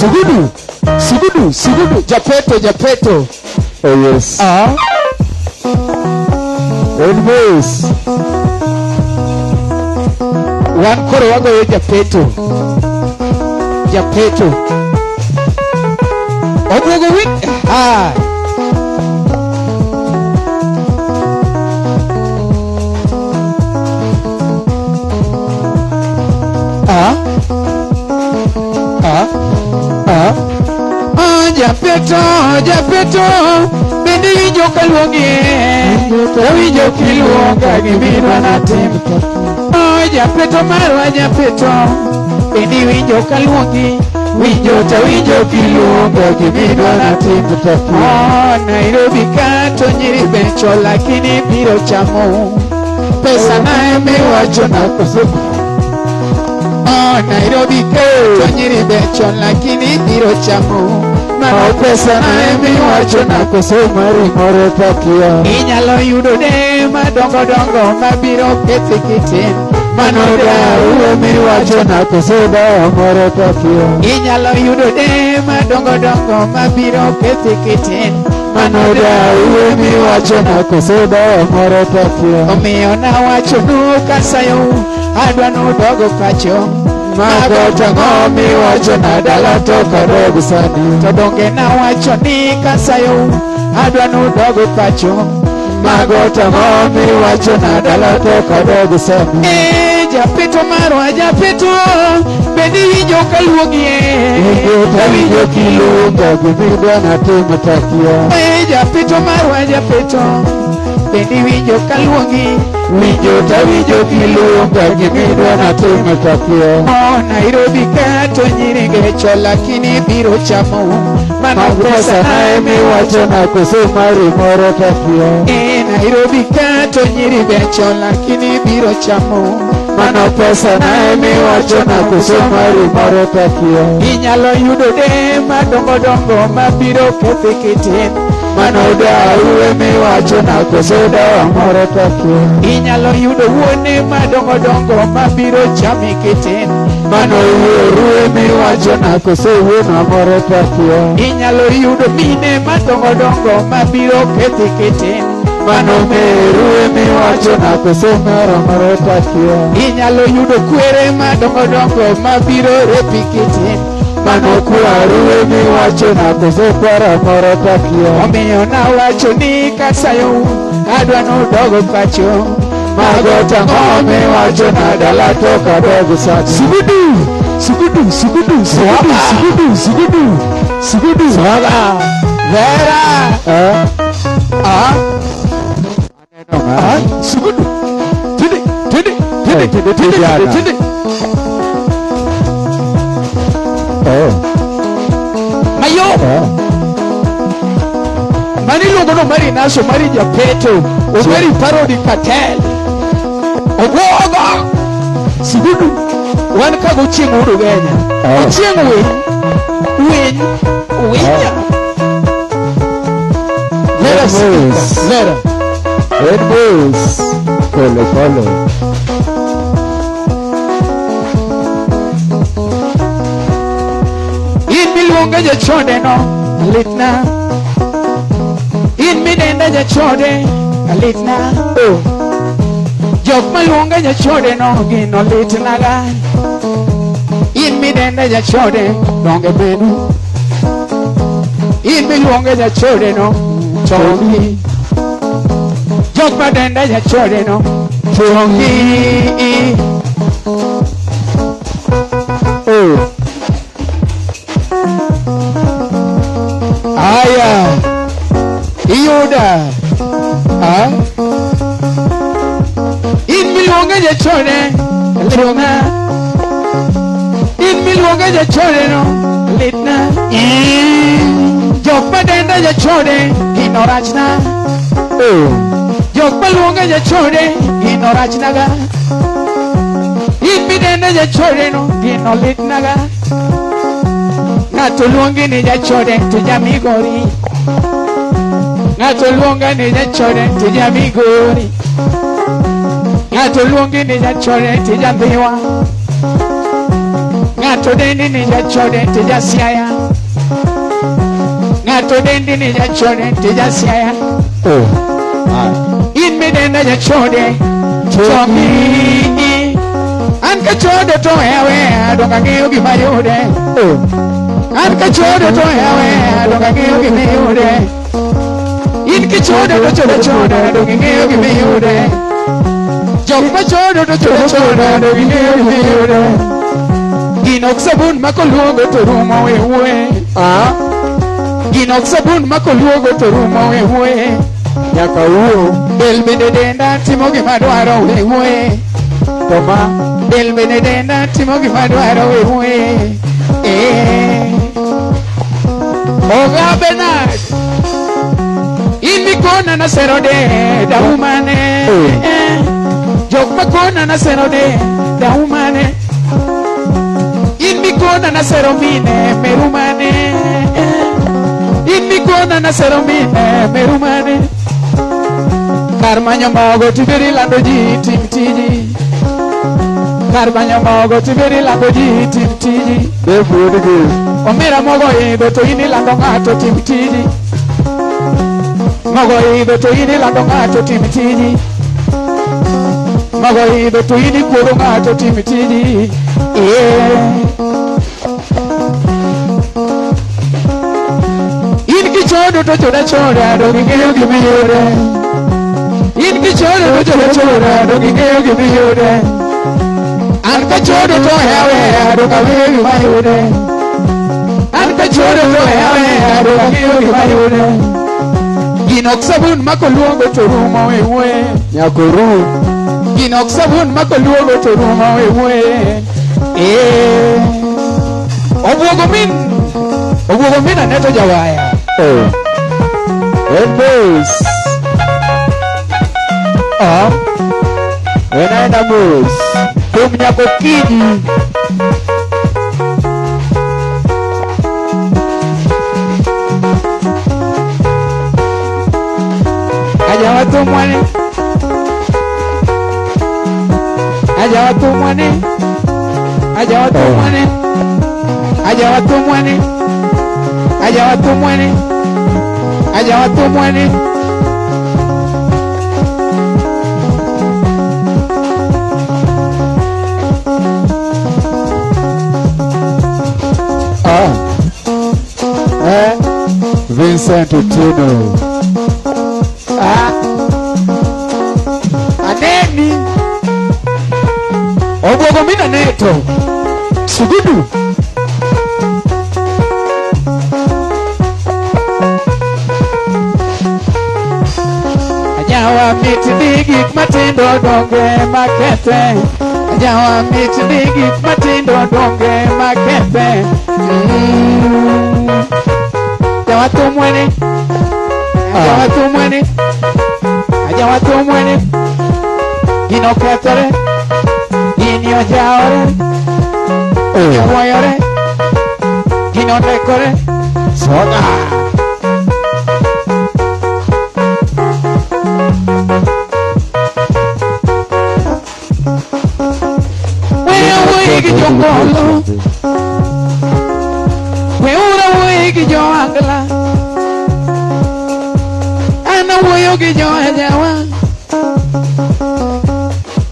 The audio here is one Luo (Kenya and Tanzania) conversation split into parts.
Sugudu, Japeto. Oh yes. Red boys. One koro wago yo Japeto. Obugo wi. Japeto, bende winjo kaluongi, winjo kiluonga gimidwa natim. Japeto marwa Japeto, bende winjo kaluongi, winjo kiluonga gimidwa natim. Nairobi kato nyiri becho lakini biro chamo, pesa na emiwacho na kosobu. Nairobi kato nyiri becho lakini biro chamo, pesa na emiwacho na kosomari moro takia. Inyalo yudo de madongo mabiro kethi kitin, manoda uwe miwacho na kosoda moro takia. Inyalo yudo de madongo mabiro kethi kitin, manoda uwe miwacho na kosoda moro takia. Omiyo nawacho nukasayo adwa nudogo pacho, magota ngomi wacho na dala toka dogo sani. Todonge na wacho ni kasayo adwa nudogo pacho, magota ngomi wacho na dala toka dogo sani. Japeto marwa Japeto, bende winjo kaluongi, winjo kiluonga gimidwa natim takia. Japeto marwa Japeto, bende winjo kaluongi, winjo kiluonga gimidwa natim takia. Nairobi kato nyiri becho lakini biro chamo, pesa na emiwacho na kosomari moro takia. Nairobi kato nyiri becho lakini biro chamo, pesa na emiwacho na kosomari moro takia. Inyalo yudo de madongo mabiro kethi kitin, manoda uwe miwacho na kosoda moro takia. Inyalo yudo wuone madongo mabiro chami kitin, uwe miwacho na kosowuona moro takia. Inyalo yudo mine madongo mabiro kethi kitin, uwe miwacho na kosomara moro takia. Inyalo yudo kwere madongo mabiro repi kitin, uwe miwacho na kosokwara moro takia. Omiyo nawacho ni kasayo adwa nudogo pacho, magota ngomi wacho na dala toka dogo sani. Sugudu Swaga Vera Sugudu Tindi Mayo Mani luongo no mari naso mari Japeto, Ogweri Parody Cartel, Ogwoga Sugudu wan kago chieng' udo Kenya. Chieng' winya. Vera. Red boys. Pole. In miluonga jachode no litna. In midenda jachode litna. Jok maluonga jachode no gino litna ga. In midenda jachode donge bedu. In miluonga jachode no chongi. Jok madenda jachode no chongi. Aya Iyuda In miluonga jachode litna. In miluonga jachode no litna. Jok madenda jachode gino rachna. Jok maluonga jachode gino rachna ga. In midenda jachode no gino litna ga. Ng'ato luongi ni jachode to jamigori. Ng'ato luonga ni jachode to jamigori. Ng'ato luongi ni jachode to jambiwa. Ng'ato dendi ni jachode tija siaya. Ng'ato dendi ni jachode tija siaya. In me denda jachode choki. An ka chode to hewe donga ng'eyo gima yude. An ka chode to hewe donga ng'eyo gima yude. In ki chode to chode donga ng'eyo gima yude. Jok ma chode to chode donga ng'eyo gima yude. Ginok sabun makoluogo to rumo wewe. Ginok sabun makoluogo to rumo wewe. Nyaka uo. Del bende denda timo gima dwaro wewe. Toma. Del bende denda timo gima dwaro wewe. Oga Bernard. In mikona na serode da umane. Jok makona na serode da umane. In mikona na seromine merumane. In mikona na seromine merumane. Karmanyo mogo tibiri lando ji tim tiji. Karmanyo mogo tibiri lando ji tim tiji. Omira mogo ido to ini lando ng'ato tim tiji. Mogo ido to ini lando ng'ato tim tiji. Mogo ido to ini kuodo ng'ato tim tiji. In ki chodo to choda do ng'eyo gima yude. In ki chodo to choda do ng'eyo gima yude. An ka chodo to hewe do ng'eyo gima yude. An ka chodo to hewe do ng'eyo gima yude. Ginok sabun makoluogo to rumo wewe. Nyaka uru. Ginok sabun makoluogo to rumo wewe. Obuogo min aneto jawaya. Elvis. Wenaenda mus. Kumnyako kiji. Aja watu mwane. Aja watu mwane. Aja watu mwane. Aja watu mwane. Aja watu mwane. Aja watu mwane. Vincent Otieno. Aneni. Obuogo min aneto. Sugudu. Ajawa mitni gik matindo donge makete. Ajawa mitni gik matindo donge makete. Ajawa tu mwene. Ajawa tu mwene. Ajawa tu mwene. Gino ketere. Gino jaore. Gino wayore. Gino nekore. Soda. Wigi jongolo. Weura wigi joangla. Ana woyo gi joajawa.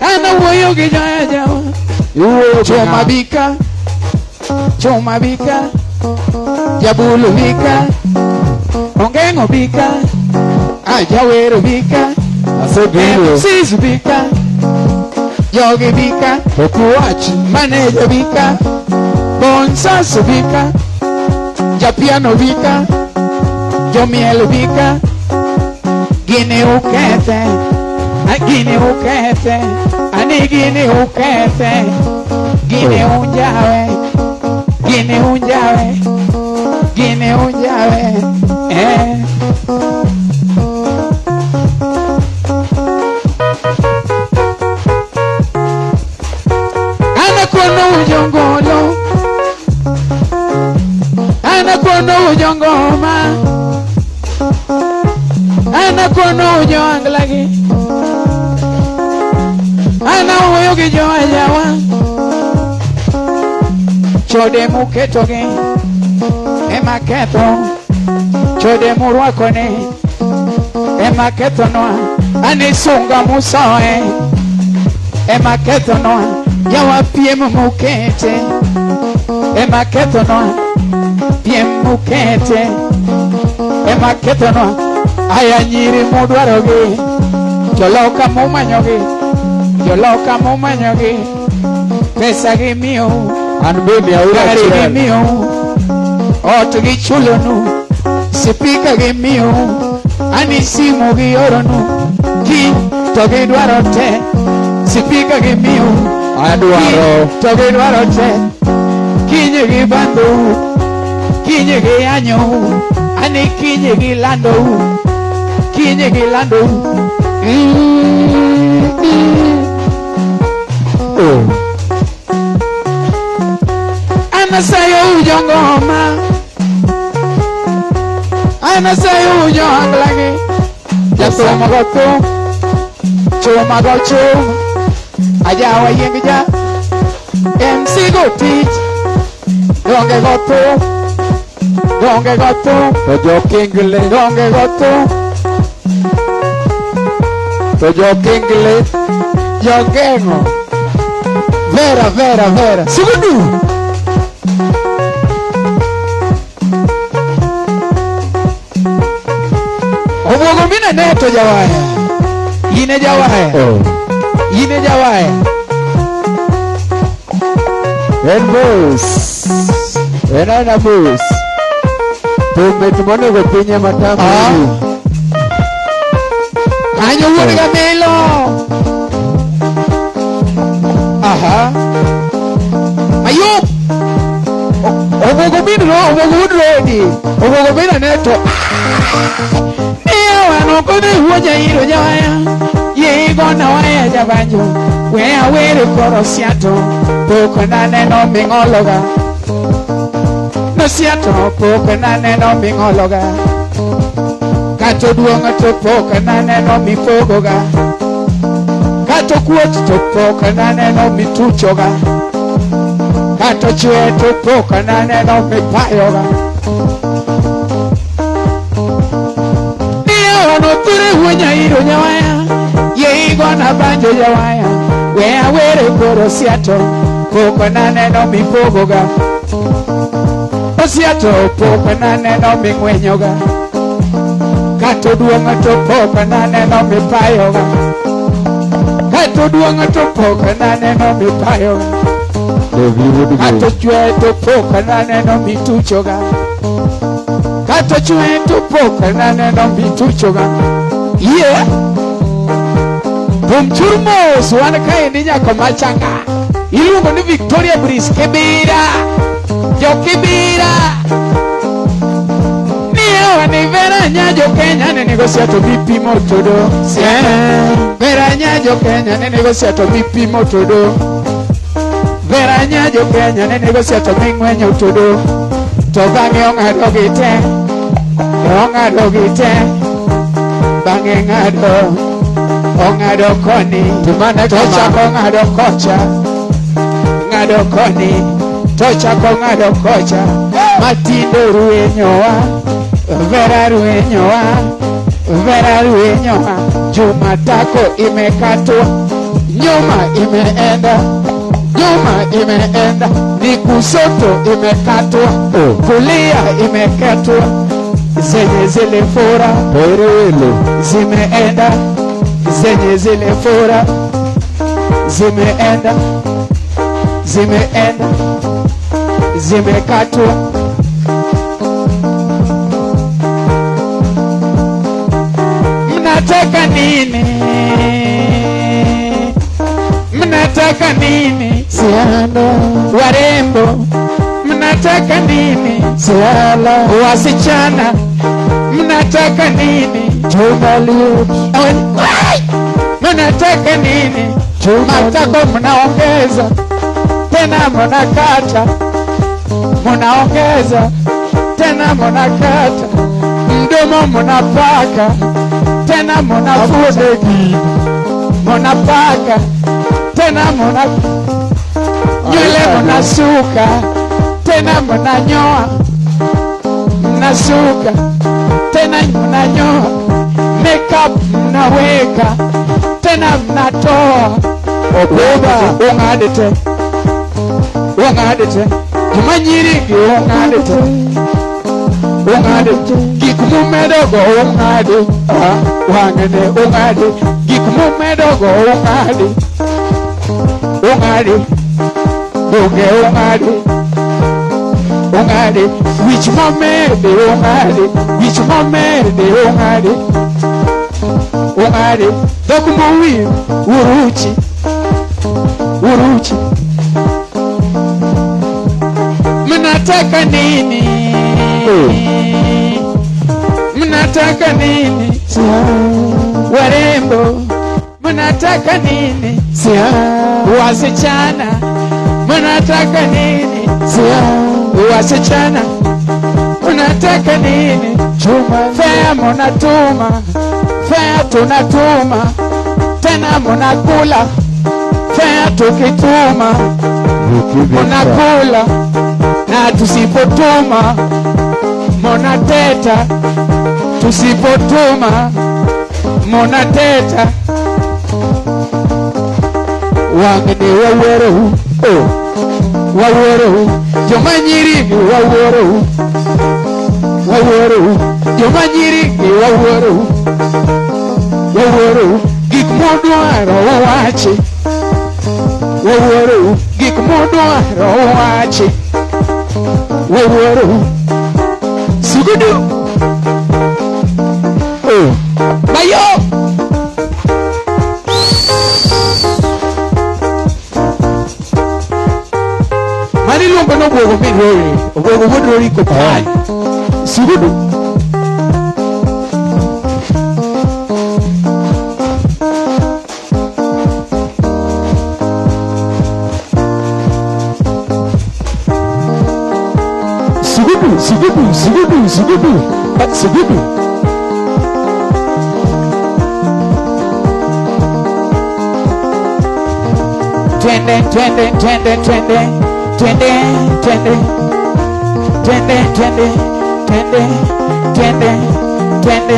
Ana woyo gi joajawa. Choma bika. Choma bika. Jabulu bika. Ongengo bika. Ajawero bika. Asogiro. Sisu bika. Yogi bika. Okuwachi. Manager bika. Bonsasu bika. Japiano bika. Jomiel bika. Gini ukete. Gini ukete. Ani gini ukete. Gini unjawe. Gini unjawe. Gini unjawe. Anakono ujongolo. Anakono ujongoma. Anakono ujonglagi. Ana uyogi joajawa. chode muketogi ema ketho, chode murwakone ema kethonwa, anisunga musoe ema kethonwa, yawa piem mukete ema kethonwa, piem mukete ema kethonwa, aya nyiri mudwarogi joloka mumanyogi, joloka mumanyogi, pesa gi miyo an bende aura gari gi chiel miyo, ot gi chulonu, sipika gi miyo, ani simu gi oronu, ki to gi dwaro te, sipika gi miyo, adwaro to gi dwaro te, kinye gi bandou, kinye gi anyou, ani kinye gi landou, kinye gi landou. Anasayo ujongoma, anasayo ujonglagi, jatoma goto, choma gocho, ajawa yengja, MC go teach, donge goto, donge goto, to jokingle, donge goto, to jokingle, jogengo, vera, vera, vera, sugudu. Obogo mina neto jawaya, ine jawaya, ine jawaya. en bus, en ana bus, tumet monego pinye matama Kanyo wuod gamelo. Aha. Ayup. Obogo mina neto. Wano kone huoja hilo jawaya, ye gona waya jabanjo, wea were koro siato, poko na neno mingologa, no siato poko na neno mingologa, kato duonga to poko na neno mifogoga, kato kuot to poko na neno mituchoga, kato chwe to poko na neno mipayoga. No ture huonya hiro nyawaya, ye igona banjo jawaya, wea were koro siato, poko na neno mipogoga, osiato poko na neno mingwenyoga, kato duonga to poko na neno mipayoga, kato duonga to poko na neno mipayoga, kato chwe to poko na neno mituchoga, kato chwe to poko na neno mituchoga. Yeah. Bumchurmos wan kae ni nyako machanga, iluongo ni Victoria Breeze Kibira, jo Kibira. Niyo ni vera nyajo Kenya ne negosiato bipi motodo. Vera nyajo Kenya ne negosiato bipi motodo. Vera nyajo Kenya ne negosiato mingwenyo todo. To bang'e ong'ado gite, ong'ado gite. Bang'e ong'ado koni, tochako ng'ado kocha, ng'ado koni, tochako ng'ado kocha, matindo ruenyowa, vera ruenyowa, vera ruenyowa, Juma tako imekatwa, nyuma imeenda, nyuma imeenda, ni kusoto imekatwa, kulia imekatwa, zenye zile fora perele zimeenda, zenye zile fora zimeenda, zimeenda, zimekatwa. Mnataka nini? Mnataka nini? Siana warembo, mnataka nini? Siala wasichana, mnataka nini? Jumaliut, mnataka nini? Matako mnaongeza, tena mnakata, mnaongeza, tena mnakata, mdomo mnapaka, tena mnafuta, mnapaka, tena nywele mnasuka, tena mnanyoa, mnasuka, tena mnanyoa, makeup mnaweka, tena mnatoa. Obeba ungadete, ungadete, jumanyirigi ungadete, ungadete, gikumumedogo ungade, wangene ungade, gikumumedogo ungade, ungade, unge ungade, ungade, which momede ungade, which momede ungade, ungade, dokumuwi uruchi, uruchi. Mnataka nini? Mnataka nini? Warembo, mnataka nini? Wasichana, mnataka nini? Wasichana, mnataka nini? Fea mnatuma, fea tunatuma, tena mnakula, fea tukituma, mnakula, na tusipotuma monateta, tusipotuma monateta. Wangene wawero, wawero, jomanyirigi wawero, wawero, jomanyirigi wawero, wawero, gikmodwaro wachi, wawero, gikmodwaro wachi, wawero, sugudu, mayo. Mani lumba no bogo midori, bogo wodori ko pai. Sugudu. Sugudu, sugudu, sugudu, sugudu, sugudu. Twende, twende, twende, twende, twende, twende, twende, twende, twende, twende, twende.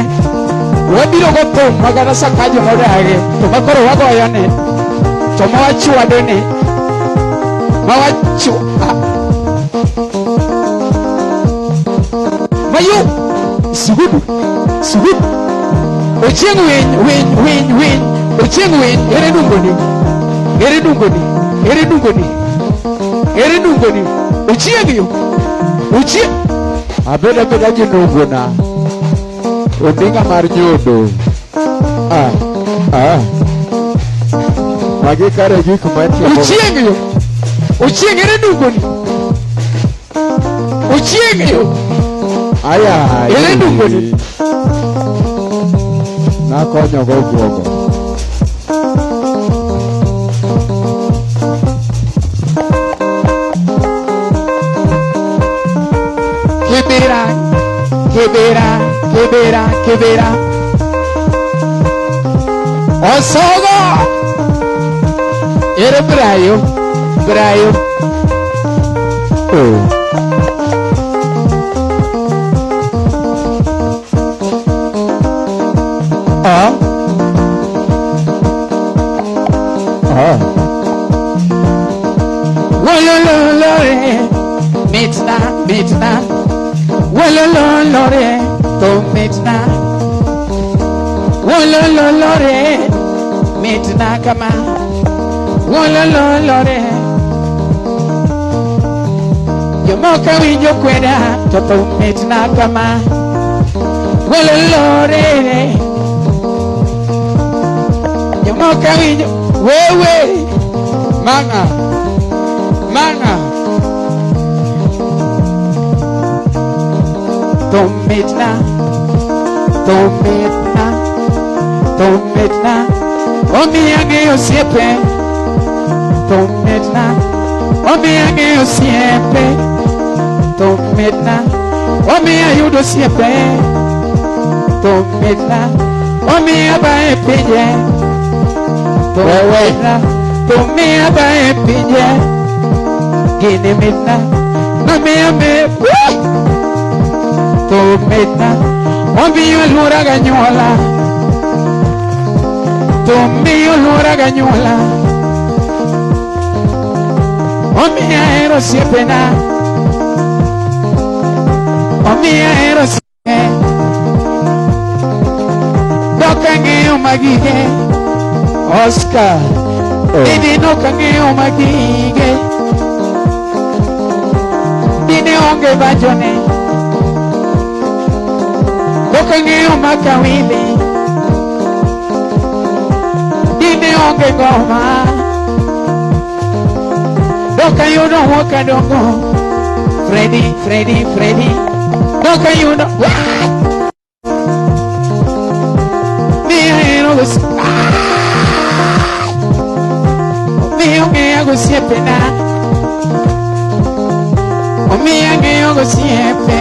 Wabiro gopo magana sakajo modage, to makoro wagoyone, to mawachua dene, mawachua. Mayo, sugudu, sugudu. Ochieng win, ochieng win, ere dungoni, ere dungoni, ere dungoni, ere dungoni. Ochieng yo, ochieng. Abeda beda jinungona, odinga mar nyodo. Magi kare gik mantie. Ochieng yo, ochieng ere dungoni, ochieng yo. Aya, ere dungoni. Nakonyo go guogo. Kibera, kibera, kibera, kibera. Osogo. Ere brayo, brayo. Wolololore, mitna, mitna. Wolololore, to mitna. Wolololore, mitna kama. Wolololore. Yomoka winjo kweda, to mitna kama. Wolololore. Yomoka winjo, wewe, manga. Mana Tomitna Tomitna Tomitna Omiage osiepe Tomitna Omiage osiepe Tomitna Omiayudo osiepe Tomitna Omiabae pije Tomitna Omiabae pije Gini midna, no omiya me to mitna omiyo luora ganyuola to miyo luora ganyuola omiya hero siepena omiya hero siepe dok ang'eyo magige Oscar Didi no kang'eyo magige Dine onge bajone Dok ang'eyo makawili Dine onge goma Dok ayudo wakadongo Freddy Dok ayudo Miya hero Miyo ng'eyo gosiepena Omiya ng'eyo gosiepe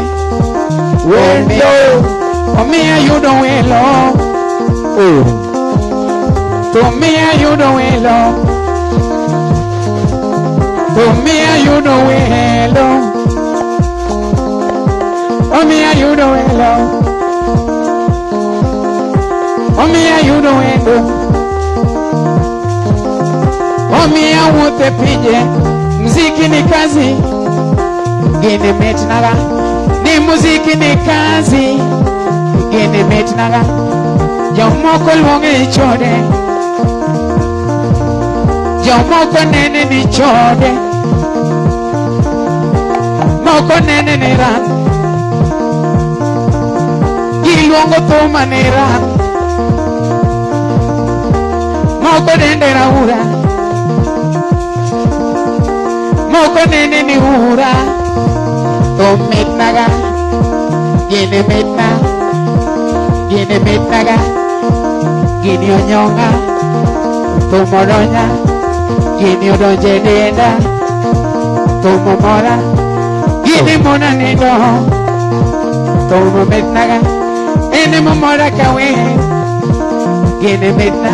Wendo Omiya yudo welo Omiya yudo welo Omiya yudo welo Omiya yudo welo Omiya yudo welo Omiya wuothe pinje muziki ni kazi Gine metnaga Ni muziki ni kazi Gine metnaga Jomoko luonge chode Jomoko nene ni chode Moko nene ni ran Giluongo thuma ni ran Moko dende raura Moko nene ni ura To mitnaga Gine mitnaga Gini onyonga To modonya Gini odonje denda To momora Gini mona nido To mitnaga Ene momora kawe Gine mitna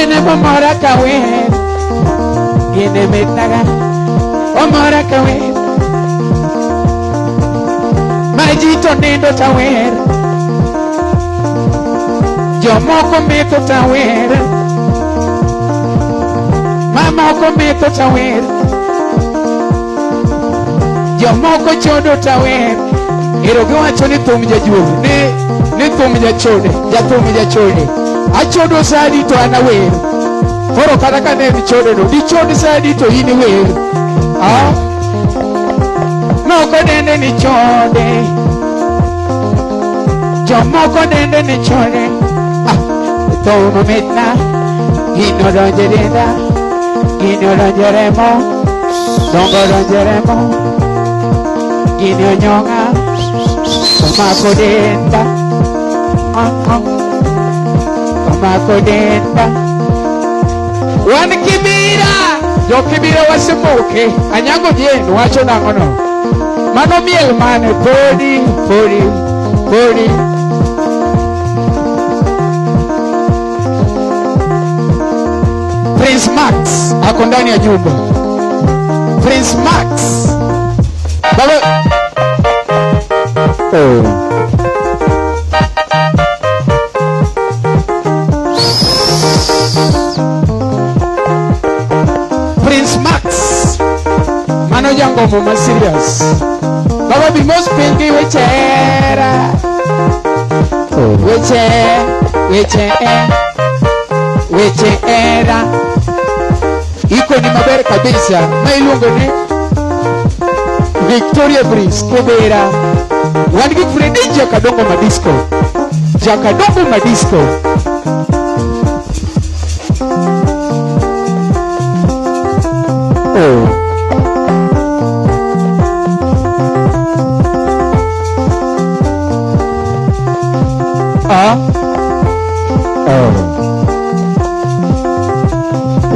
Ene momora kawe Gine mitnaga Omora kawer Majito nindo tawer Jomoko metho tawer Mamoko metho tawer Jomoko chodo tawer Ero giwacho ni thum jajuogi Ni thum jachode Jathum jachode Achodo sadi to anawer Koro kata ka ne dichode no Dichode sadi to ini wer Moko dende ni chode Jomoko dende ni chode Thuma mitna Gino donje denda Gino donje remo Dongo donje remo Gino nyonga Omako denda Omako denda Wan kibira Jo kibira wasemoke Anyango jenu wacho nangono Mano miel mane podi Prince Max ako ndani ya nyumba Prince Max Baba Prince Max Mano jango mo serious Baba bimos pingi wechera Wechera Iko ni maber kabisa Na ilungo ni Victoria Breeze Kibera Wangi Freddy Jakadongo Madisco Jakadongo Madisco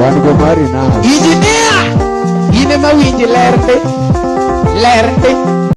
Wango mari na Engineer Ine mawinji lernde